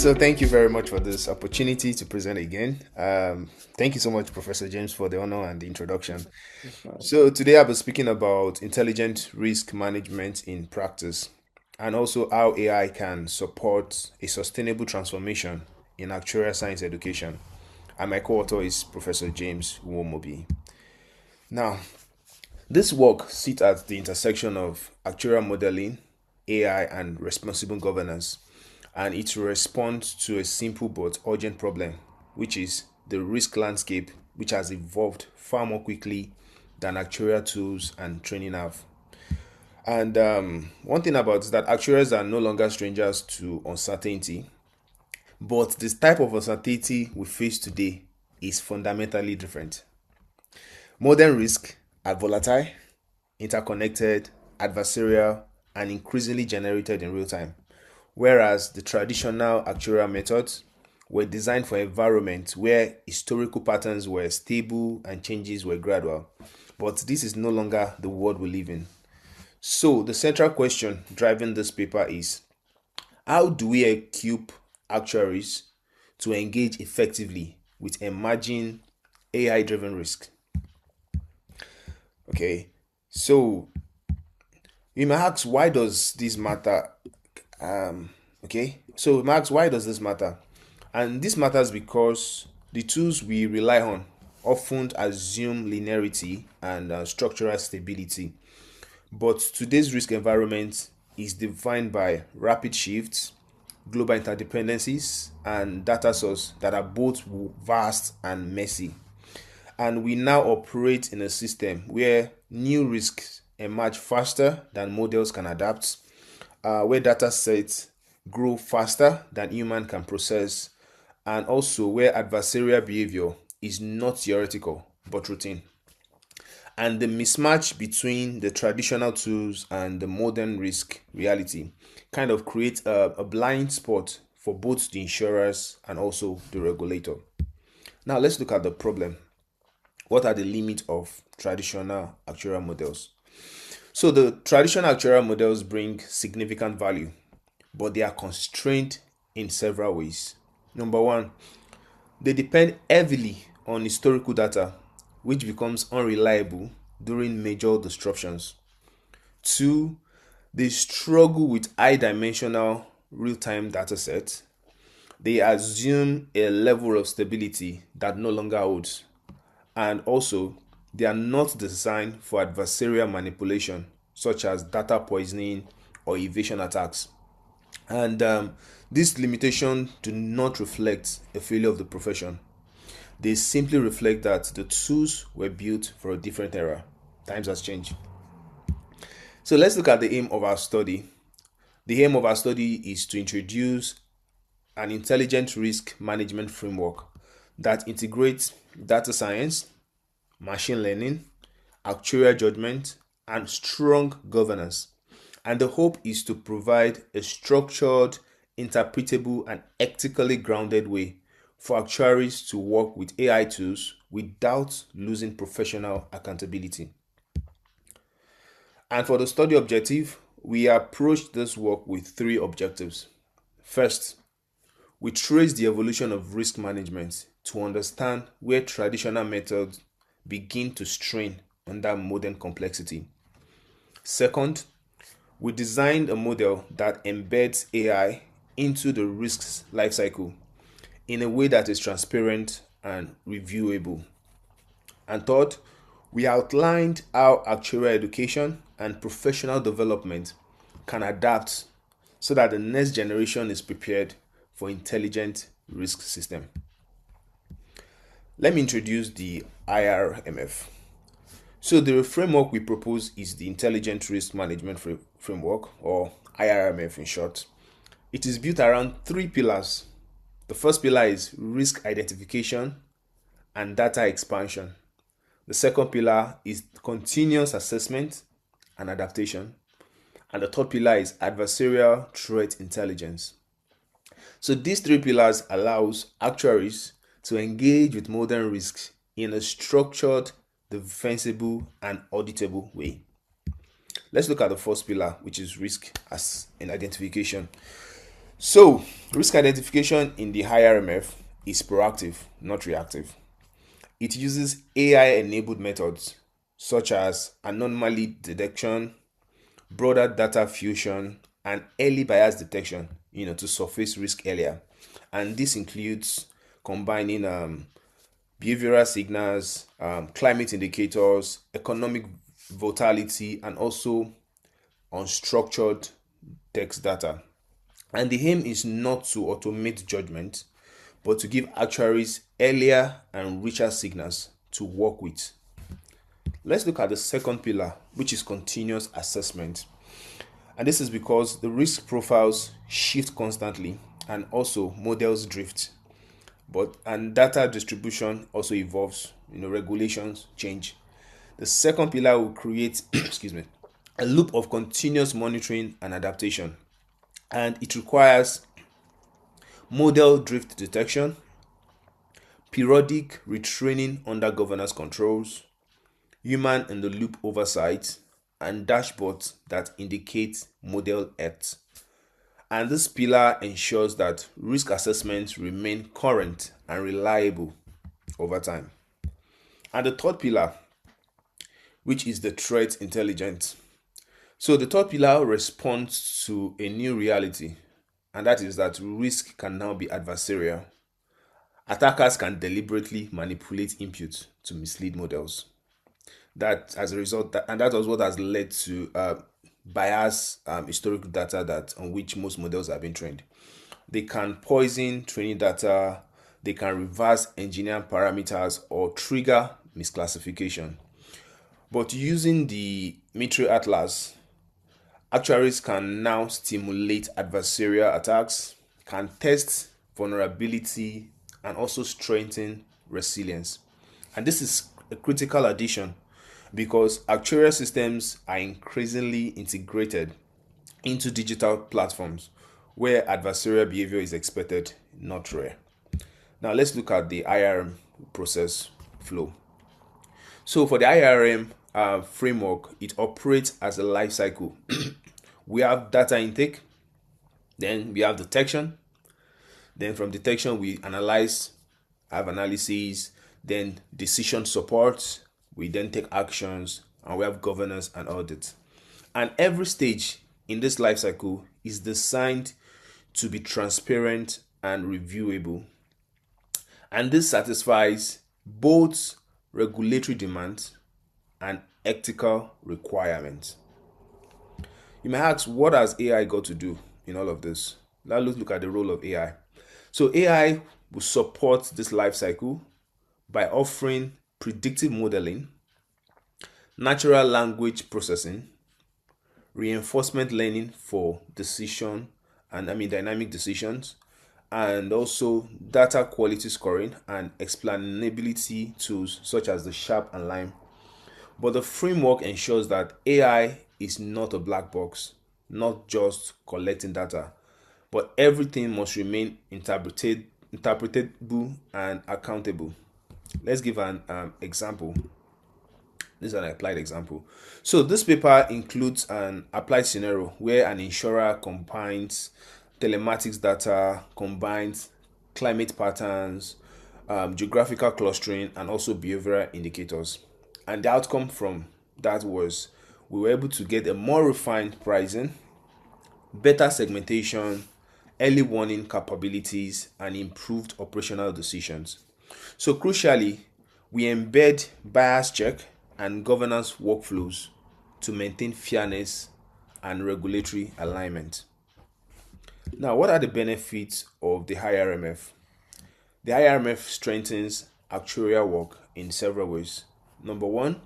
So thank you very much for this opportunity to present again. Thank you so much, Professor James, for the honor and the introduction. So today I'll be speaking about intelligent risk management in practice and also how AI can support a sustainable transformation in actuarial science education. And my co-author is Professor James Uwomobi. Now, this work sits at the intersection of actuarial modeling, AI, and responsible governance, and it responds to a simple but urgent problem, which is the risk landscape, which has evolved far more quickly than actuarial tools and training have. And one thing about is that actuaries are no longer strangers to uncertainty, but this type of uncertainty we face today is fundamentally different. Modern risks are volatile, interconnected, adversarial, and increasingly generated in real time, whereas the traditional actuarial methods were designed for environments where historical patterns were stable and changes were gradual. But this is no longer the world we live in. So, the central question driving this paper is how do we equip actuaries to engage effectively with emerging AI driven risk? Okay, so you may ask, why does this matter? Okay, so Max, why does this matter? And this matters because the tools we rely on often assume linearity and structural stability. But today's risk environment is defined by rapid shifts, global interdependencies, and data sources that are both vast and messy. And we now operate in a system where new risks emerge faster than models can adapt, where data sets grow faster than human can process, and also where adversarial behavior is not theoretical but routine. And the mismatch between the traditional tools and the modern risk reality kind of creates a blind spot for both the insurers and also the regulator. Now let's look at the problem. What are the limits of traditional actuarial models? So the traditional actuarial models bring significant value, but they are constrained in several ways. Number one, they depend heavily on historical data, which becomes unreliable during major disruptions. Two, they struggle with high dimensional real time data sets. They assume a level of stability that no longer holds. And also, they are not designed for adversarial manipulation, such as data poisoning or evasion attacks. And these limitations do not reflect a failure of the profession. They simply reflect that the tools were built for a different era. Times has changed. So let's look at the aim of our study. The aim of our study is to introduce an intelligent risk management framework that integrates data science, machine learning, actuarial judgment, and strong governance. And the hope is to provide a structured, interpretable, and ethically grounded way for actuaries to work with AI tools without losing professional accountability. And for the study objective, we approached this work with three objectives. First, we trace the evolution of risk management to understand where traditional methods begin to strain under modern complexity. Second, we designed a model that embeds AI into the risks lifecycle in a way that is transparent and reviewable. And third, we outlined how actuarial education and professional development can adapt so that the next generation is prepared for intelligent risk system. Let me introduce the IRMF. So the framework we propose is the Intelligent Risk Management Framework, or IRMF in short. It is built around three pillars. The first pillar is risk identification and data expansion. The second pillar is continuous assessment and adaptation. And the third pillar is adversarial threat intelligence. So these three pillars allows actuaries to engage with modern risks in a structured, defensible, and auditable way. Let's look at the first pillar, which is risk as an identification. So, risk identification in the IRMF is proactive, not reactive. It uses AI enabled methods such as anomaly detection, broader data fusion, and early bias detection, to surface risk earlier. And this includes combining behavioral signals, climate indicators, economic volatility, and also unstructured text data. And the aim is not to automate judgment, but to give actuaries earlier and richer signals to work with. Let's look at the second pillar, which is continuous assessment. And this is because the risk profiles shift constantly and also models drift. And data distribution also evolves, regulations change. The second pillar will create excuse me, a loop of continuous monitoring and adaptation. And it requires model drift detection, periodic retraining under governance controls, human in the loop oversight, and dashboards that indicate model health. And this pillar ensures that risk assessments remain current and reliable over time. And the third pillar, which is the threat intelligence. So the third pillar responds to a new reality, and that is that risk can now be adversarial. Attackers can deliberately manipulate inputs to mislead models. That as a result, and that was what has led to bias historical data that on which most models have been trained. They can poison training data, they can reverse engineer parameters or trigger misclassification. But using the Mitre Atlas, actuaries can now stimulate adversarial attacks, can test vulnerability, and also strengthen resilience. And this is a critical addition because actuarial systems are increasingly integrated into digital platforms where adversarial behavior is expected, not rare. Now let's look at the IRM process flow. So for the IRM framework, it operates as a life cycle. We have data intake, then we have detection, then from detection we have analysis, then decision support, we then take actions, and we have governance and audit. And every stage in this life cycle is designed to be transparent and reviewable. And this satisfies both regulatory demands and ethical requirements. You may ask, what has AI got to do in all of this? Now let's look at the role of AI. So AI will support this life cycle by offering predictive modeling, natural language processing, reinforcement learning for decision and dynamic decisions, and also data quality scoring and explainability tools such as the Sharp and Lime. But the framework ensures that AI is not a black box, not just collecting data, but everything must remain interpretable and accountable. Let's give an example. This is an applied example. So this paper includes an applied scenario where an insurer combines telematics data, combines climate patterns, geographical clustering, and also behavioral indicators. And the outcome from that was we were able to get a more refined pricing, better segmentation, early warning capabilities, and improved operational decisions. So crucially, we embed bias check and governance workflows to maintain fairness and regulatory alignment. Now, what are the benefits of the IRMF? The IRMF strengthens actuarial work in several ways. Number one,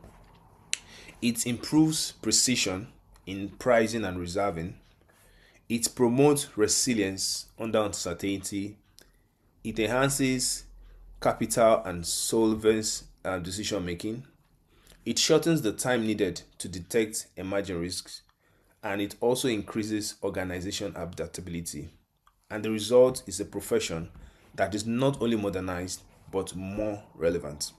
it improves precision in pricing and reserving. It promotes resilience under uncertainty. It enhances capital and solvency decision making. It shortens the time needed to detect emerging risks, and it also increases organization adaptability. And the result is a profession that is not only modernized but more relevant.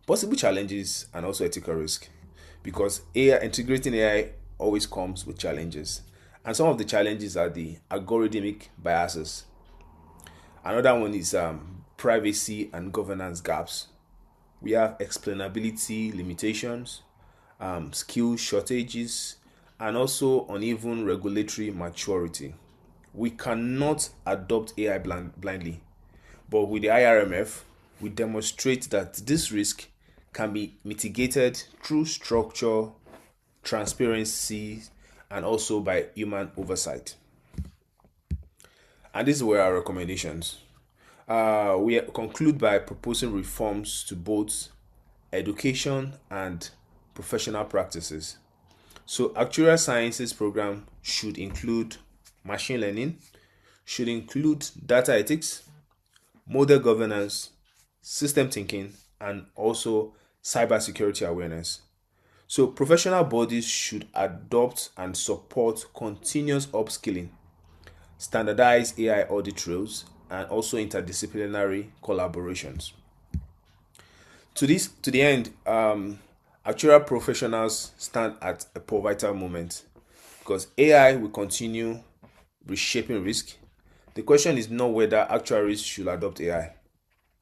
Possible challenges and also ethical risk, because AI integrating AI always comes with challenges, And some of the challenges are the algorithmic biases. Another one is privacy and governance gaps. We have explainability limitations, skill shortages, and also uneven regulatory maturity. We cannot adopt AI blindly, but with the IRMF, we demonstrate that this risk can be mitigated through structure, transparency, and also by human oversight. And these were our recommendations. We conclude by proposing reforms to both education and professional practices. So, actuarial sciences program should include machine learning, should include data ethics, model governance, system thinking, and also cybersecurity awareness. So, professional bodies should adopt and support continuous upskilling, standardized AI audit trails, and also interdisciplinary collaborations. To the end, actuarial professionals stand at a pivotal moment because AI will continue reshaping risk. The question is not whether actuaries should adopt AI;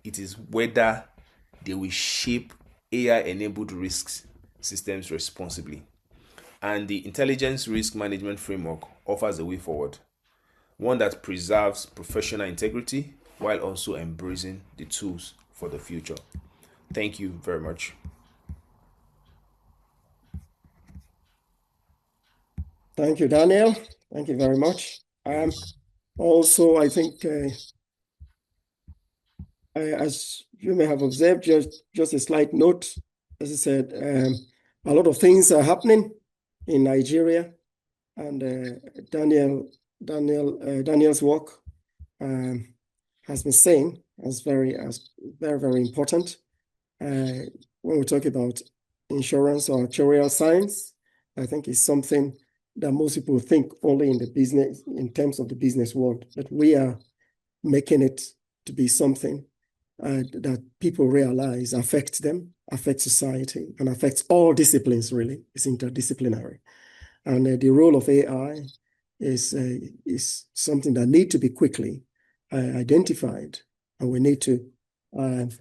it is whether they will shape AI-enabled risks systems responsibly. And the intelligence risk management framework offers a way forward, one that preserves professional integrity while also embracing the tools for the future. Thank you very much. Thank you, Daniel. Thank you very much. Also, I think, as you may have observed, just a slight note, as I said, a lot of things are happening in Nigeria, and Daniel's work has been seen as very, very important. When we talk about insurance or actuarial science, I think it's something that most people think only in the business, in terms of the business world, but we are making it to be something that people realize affects them, affects society, and affects all disciplines, really. It's interdisciplinary. And the role of AI is something that need to be quickly identified, and we need to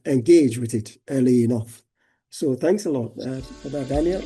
engage with it early enough. So thanks a lot for that, Daniel.